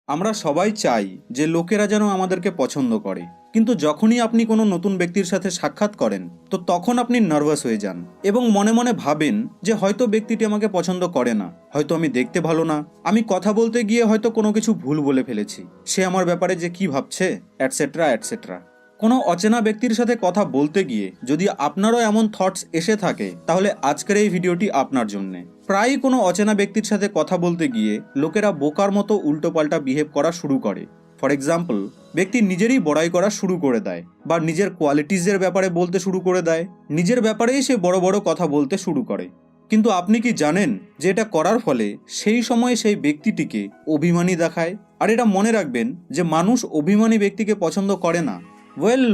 আমরা সবাই চাই যে লোকেরা যেন আমাদেরকে পছন্দ করে, কিন্তু যখনই আপনি কোনো নতুন ব্যক্তির সাথে সাক্ষাৎ করেন তো তখন আপনি নার্ভাস হয়ে যান এবং মনে মনে ভাবেন যে হয়তো ব্যক্তিটি আমাকে পছন্দ করে না, হয়তো আমি দেখতে ভালো না, আমি কথা বলতে গিয়ে হয়তো কোনো কিছু ভুল বলে ফেলেছি, সে আমার ব্যাপারে যে কি ভাবছে, অ্যাটসেট্রা অ্যাটসেট্রা। কোনো অচেনা ব্যক্তির সাথে কথা বলতে গিয়ে যদি আপনারও এমন থটস এসে থাকে তাহলে আজকের এই ভিডিওটি আপনার জন্যে। প্রায়ই কোনো অচেনা ব্যক্তির সাথে কথা বলতে গিয়ে লোকেরা বোকার মতো উল্টোপাল্টা বিহেভ করা শুরু করে। ফর এক্সাম্পল, ব্যক্তি নিজেরই বড়াই করা শুরু করে দেয় বা নিজের কোয়ালিটিজের ব্যাপারে বলতে শুরু করে দেয়, নিজের ব্যাপারেই সে বড় বড় কথা বলতে শুরু করে। কিন্তু আপনি কি জানেন যে এটা করার ফলে সেই সময়ে সেই ব্যক্তিটিকে অভিমানী দেখায়? আর এটা মনে রাখবেন যে মানুষ অভিমানী ব্যক্তিকে পছন্দ করে না।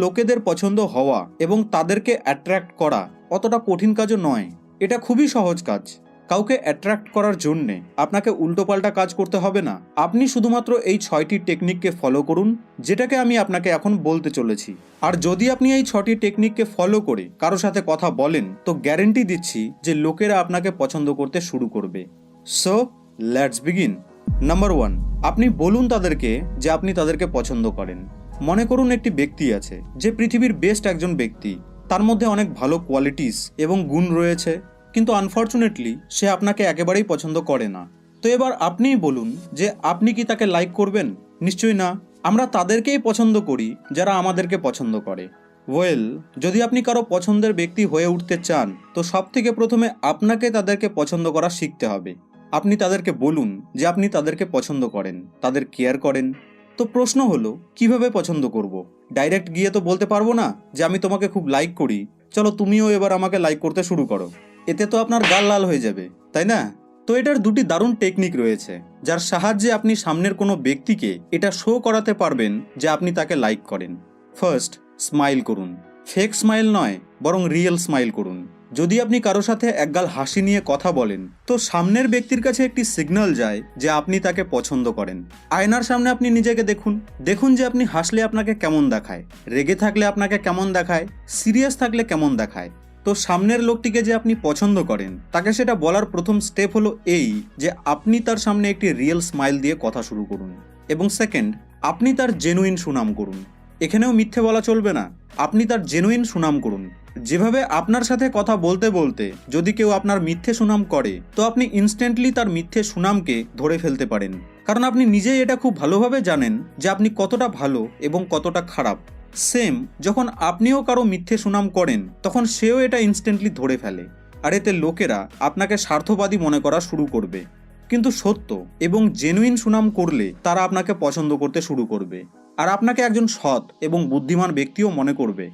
লোকেদের পছন্দ হওয়া এবং তাদেরকে অ্যাট্রাক্ট করা অতটা কঠিন কাজও নয়, এটা খুবই সহজ কাজ। কাউকে অ্যাট্রাক্ট করার জন্যে আপনাকে উল্টোপাল্টা কাজ করতে হবে না। আপনি শুধুমাত্র এই 6টি টেকনিককে ফলো করুন, যেটাকে আমি আপনাকে এখন বলতে চলেছি। আর যদি আপনি এই 6টি টেকনিককে ফলো করে কারো সাথে কথা বলেন তো গ্যারেন্টি দিচ্ছি যে লোকেরা আপনাকে পছন্দ করতে শুরু করবে। So let's begin. নাম্বার 1, আপনি বলুন তাদেরকে যে আপনি তাদেরকে পছন্দ করেন। মনে করুন একটি ব্যক্তি আছে যে পৃথিবীর বেস্ট একজন ব্যক্তি, তার মধ্যে অনেক ভালো কোয়ালিটিস এবং গুণ রয়েছে, কিন্তু আনফর্চুনেটলি সে আপনাকে একেবারেই পছন্দ করে না। তো এবার আপনিই বলুন যে আপনি কি তাকে লাইক করবেন? নিশ্চয়ই না। আমরা তাদেরকেই পছন্দ করি যারা আমাদেরকে পছন্দ করে। যদি আপনি কারো পছন্দের ব্যক্তি হয়ে উঠতে চান তো সবথেকে প্রথমে আপনাকে তাদেরকে পছন্দ করা শিখতে হবে। আপনি তাদেরকে বলুন যে আপনি তাদেরকে পছন্দ করেন, তাদের কেয়ার করেন। তো প্রশ্ন হলো, কিভাবে পছন্দ করব? ডাইরেক্ট গিয়ে তো বলতে পারবো না যে আমি তোমাকে খুব লাইক করি, চলো তুমিও এবার আমাকে লাইক করতে শুরু করো। এতে তো আপনার গাল লাল হয়ে যাবে, তাই না? তো এটার দুটি দারুণ টেকনিক রয়েছে যার সাহায্যে আপনি সামনের কোনো ব্যক্তিকে এটা শো করাতে পারবেন যে আপনি তাকে লাইক করেন। ফার্স্ট, স্মাইল করুন। ফেক স্মাইল নয়, বরং রিয়েল স্মাইল করুন। যদি আপনি কারো সাথে একগাল হাসি নিয়ে কথা বলেন তো সামনের ব্যক্তির কাছে একটি সিগন্যাল যায় যে আপনি তাকে পছন্দ করেন। আয়নার সামনে আপনি নিজেকে দেখুন, দেখুন যে আপনি হাসলে আপনাকে কেমন দেখায়, রেগে থাকলে আপনাকে কেমন দেখায়, সিরিয়াস থাকলে কেমন দেখায়। তো সামনের লোকটিকে যে আপনি পছন্দ করেন তাকে সেটা বলার প্রথম স্টেপ হলো এই যে আপনি তার সামনে একটি রিয়েল স্মাইল দিয়ে কথা শুরু করুন। এবং সেকেন্ড, আপনি তার জেনুইন সুনাম করুন। এখানেও মিথ্যে বলা চলবে না, আপনি তার জেনুইন সুনাম করুন। যেভাবে আপনার সাথে কথা বলতে বলতে যদি কেউ আপনার মিথ্যে সুনাম করে তো আপনি ইনস্ট্যান্টলি তার মিথ্যে সুনামকে ধরে ফেলতে পারেন, কারণ আপনি নিজেই এটা খুব ভালোভাবে জানেন যে আপনি কতটা ভালো এবং কতটা খারাপ। সেম, যখন আপনিও কারো মিথ্যে সুনাম করেন তখন সেও এটা ইনস্ট্যান্টলি ধরে ফেলে, আর এতে লোকেরা আপনাকে স্বার্থবাদী মনে করা শুরু করবে। কিন্তু সত্য এবং জেনুইন সুনাম করলে তারা আপনাকে পছন্দ করতে শুরু করবে, আর আপনাকে একজন সৎ এবং বুদ্ধিমান ব্যক্তিও মনে করবে।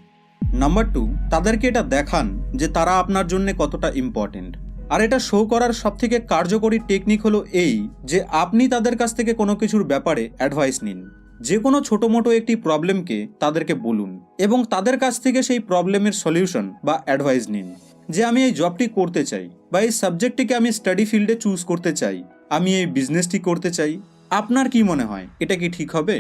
নাম্বার 2, তাদেরকে এটা দেখান যে তারা আপনার জন্য কতটা ইম্পর্টেন্ট। আর এটা শো করার সবথেকে কার্যকরী টেকনিক হলো এই যে আপনি তাদের কাছ থেকে কোনো কিছুর ব্যাপারে অ্যাডভাইস নিন। যে কোনো ছোটো মোটো একটি প্রবলেমকে তাদেরকে বলুন এবং তাদের কাছ থেকে সেই প্রবলেমের সলিউশন বা অ্যাডভাইস নিন। যে আমি এই জবটি করতে চাই, বা এই সাবজেক্টটিকে আমি স্টাডি ফিল্ডে চুজ করতে চাই, আমি এই বিজনেসটি করতে চাই, আপনার কি মনে হয় এটা কি ঠিক হবে?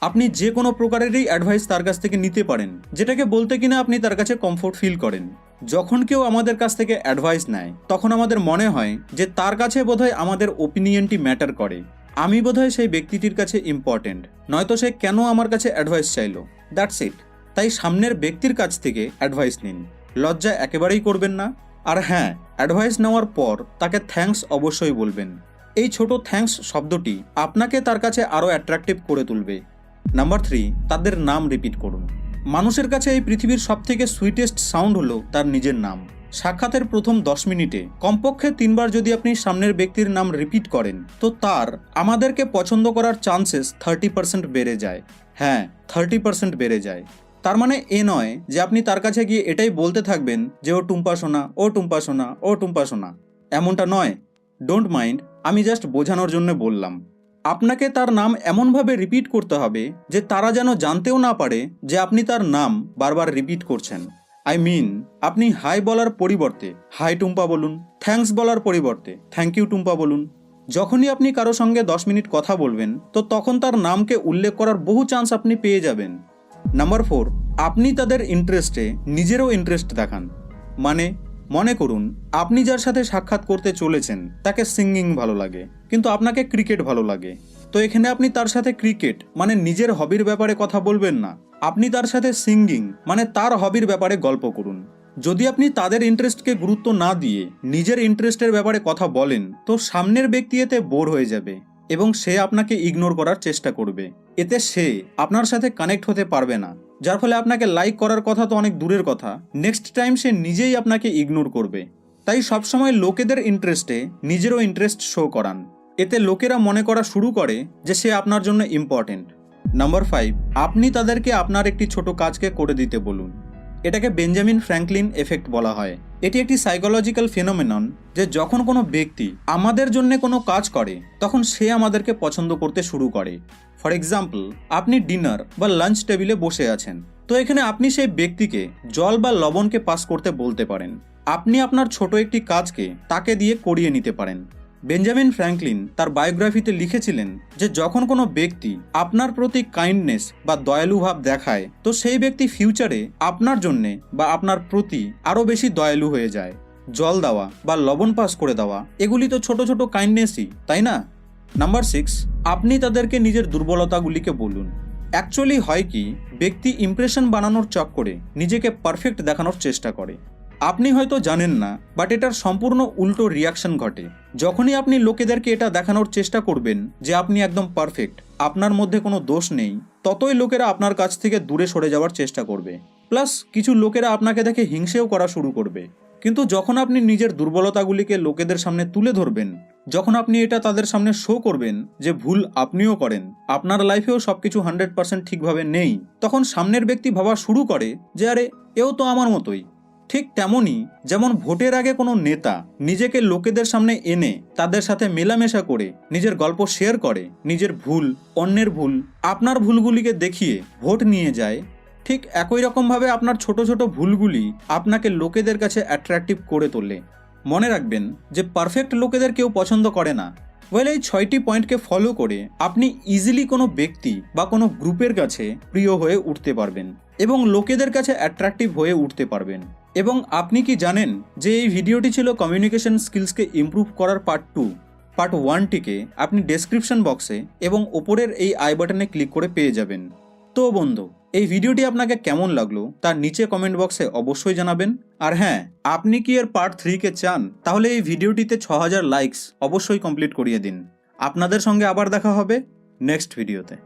আপনি যে কোনো প্রকারেরই অ্যাডভাইস তার কাছ থেকে নিতে পারেন, যেটাকে বলতে কিনা আপনি তার কাছে কমফোর্ট ফিল করেন। যখন কেউ আমাদের কাছ থেকে অ্যাডভাইস নেয় তখন আমাদের মনে হয় যে তার কাছে বোধহয় আমাদের ওপিনিয়নটি ম্যাটার করে, আমি বোধহয় সেই ব্যক্তিটির কাছে ইম্পর্টেন্ট, নয়তো সে কেন আমার কাছে অ্যাডভাইস চাইলো। That's it. তাই সামনের ব্যক্তির কাছ থেকে অ্যাডভাইস নিন, লজ্জা একেবারেই করবেন না। আর হ্যাঁ, অ্যাডভাইস নেওয়ার পর তাকে থ্যাঙ্কস অবশ্যই বলবেন। এই ছোট থ্যাঙ্কস শব্দটি আপনাকে তার কাছে আরও অ্যাট্রাকটিভ করে তুলবে। নাম্বার 3, তাদের নাম রিপিট করুন। মানুষের কাছে এই পৃথিবীর সবথেকে সুইটেস্ট সাউন্ড হলো তার নিজের নাম। সাক্ষাতের প্রথম 10 মিনিটে কমপক্ষে 3 বার যদি আপনি সামনের ব্যক্তির নাম রিপিট করেন তো তার আমাদেরকে পছন্দ করার চান্সেস 30% বেড়ে যায়। হ্যাঁ, 30% বেড়ে যায়। তার মানে এ নয় যে আপনি তার কাছে গিয়ে এটাই বলতে থাকবেন যে ও টুম্পা সোনা, ও টুম্পা সোনা, ও টুম্পা সোনা। এমনটা নয়। ডোন্ট মাইন্ড, আমি জাস্ট বোঝানোর জন্য বললাম। আপনাকে তার নাম এমনভাবে রিপিট করতে হবে যে তারা যেন জানতেও না পারে যে আপনি তার নাম বারবার রিপিট করছেন। আপনি হাই বলার পরিবর্তে হাই টুম্পা বলুন, থ্যাঙ্কস বলার পরিবর্তে থ্যাংক ইউ টুম্পা বলুন। যখনই আপনি কারো সঙ্গে 10 মিনিট কথা বলবেন তো তখন তার নামকে উল্লেখ করার বহু চান্স আপনি পেয়ে যাবেন। নাম্বার 4, আপনি তাদের ইন্টারেস্টে নিজেরও ইন্টারেস্ট দেখান। মনে করুন আপনি যার সাথে সাক্ষাৎ করতে চলেছেন তাকে সিঙ্গিং ভালো লাগে, কিন্তু আপনাকে ক্রিকেট ভালো লাগে। তো তো এখানে আপনি তার সাথে ক্রিকেট মানে নিজের হবির ব্যাপারে কথা বলবেন না, আপনি তার সাথে সিঙ্গিং মানে তার হবির ব্যাপারে গল্প করুন। যদি আপনি তাদের ইন্টারেস্টকে গুরুত্ব না দিয়ে নিজের ইন্টারেস্টের ব্যাপারে কথা বলেন, তো সামনের ব্যক্তি এতে বোর হয়ে যাবে এবং সে আপনাকে ইগনোর করার চেষ্টা করবে। এতে সে আপনার সাথে কানেক্ট হতে পারবে না, যার ফলে আপনাকে লাইক করার কথা তো অনেক দূরের কথা, নেক্সট টাইম সে নিজেই আপনাকে ইগনোর করবে। তাই সবসময় লোকেদের ইন্টারেস্টে নিজেরও ইন্টারেস্ট শো করান, এতে লোকেরা মনে করা শুরু করে যে সে আপনার জন্য ইম্পর্টেন্ট। নাম্বার 5, আপনি তাদেরকে আপনার একটি ছোট কাজকে করে দিতে বলুন। এটাকে বেঞ্জামিন ফ্র্যাঙ্কলিন এফেক্ট বলা হয়। এটি একটি সাইকোলজিক্যাল ফিনোমেনন যে যখন কোনো ব্যক্তি আমাদের জন্য কোনো কাজ করে তখন সে আমাদেরকে পছন্দ করতে শুরু করে। ফর এক্সাম্পল, আপনি ডিনার বা লাঞ্চ টেবিলে বসে আছেন, তো এখানে আপনি সেই ব্যক্তিকে জল বা লবণকে পাস করতে বলতে পারেন। আপনি আপনার ছোট একটি কাজকে তাকে দিয়ে করিয়ে নিতে পারেন। বেঞ্জামিন ফ্র্যাঙ্কলিন তার বায়োগ্রাফিতে লিখেছিলেন যে যখন কোনো ব্যক্তি আপনার প্রতি কাইন্ডনেস বা দয়ালু ভাব দেখায়, তো সেই ব্যক্তি ফিউচারে আপনার জন্যে বা আপনার প্রতি আরও বেশি দয়ালু হয়ে যায়। জল দেওয়া বা লবণ পাস করে দেওয়া এগুলি তো ছোট ছোট কাইন্ডনেসই, তাই না? নাম্বার 6, আপনি তাদেরকে নিজের দুর্বলতাগুলিকে বলুন। অ্যাকচুয়ালি হয় কি, ব্যক্তি ইমপ্রেশন বানানোর চক্করে নিজেকে পারফেক্ট দেখানোর চেষ্টা করে। আপনি হয়তো জানেন না, বাট এটার সম্পূর্ণ উল্টো রিয়াকশন ঘটে। যখনই আপনি লোকেদেরকে এটা দেখানোর চেষ্টা করবেন যে আপনি একদম পারফেক্ট, আপনার মধ্যে কোনো দোষ নেই, ততই লোকেরা আপনার কাছ থেকে দূরে সরে যাওয়ার চেষ্টা করবে। প্লাস কিছু লোকেরা আপনাকে দেখে হিংসেও করা শুরু করবে। কিন্তু যখন আপনি নিজের দুর্বলতাগুলিকে লোকেদের সামনে তুলে ধরবেন, যখন আপনি এটা তাদের সামনে শো করবেন যে ভুল আপনিও করেন, আপনার লাইফেও সবকিছু 100% ঠিকভাবে নেই, তখন সামনের ব্যক্তি ভাবা শুরু করে যে আরে এও তো আমার মতোই। ঠিক তেমনই যেমন ভোটের আগে কোনো নেতা নিজেকে লোকেদের সামনে এনে তাদের সাথে মেলামেশা করে নিজের গল্প শেয়ার করে, নিজের ভুল, অন্যের ভুল, আপনার ভুলগুলিকে দেখিয়ে ভোট নিয়ে যায়, ঠিক একই রকমভাবে আপনার ছোট ছোট ভুলগুলি আপনাকে লোকেদের কাছে অ্যাট্রাকটিভ করে তোলে। মনে রাখবেন যে পারফেক্ট লোকেদের কেউ পছন্দ করে না। ওয়েল, এই 6টি পয়েন্টকে ফলো করে আপনি ইজিলি কোনো ব্যক্তি বা কোনো গ্রুপের কাছে প্রিয় হয়ে উঠতে পারবেন এবং লোকেদের কাছে অ্যাট্রাকটিভ হয়ে উঠতে পারবেন। এবং আপনি কি জানেন যে এই ভিডিওটি ছিল কমিউনিকেশন স্কিলসকে ইমপ্রুভ করার পার্ট 2। পার্ট 1টিকে আপনি ডেসক্রিপশন বক্সে এবং ওপরের এই আই বাটনে ক্লিক করে পেয়ে যাবেন। তো বন্ধু, এই ভিডিওটি আপনাকে কেমন লাগলো তার নিচে কমেন্ট বক্সে অবশ্যই জানাবেন। আর হ্যাঁ, আপনি কি এর পার্ট 3কে চান, তাহলে এই ভিডিওটিতে 6000 লাইকস অবশ্যই কমপ্লিট করিয়ে দিন। আপনাদের সঙ্গে আবার দেখা হবে নেক্সট ভিডিওতে।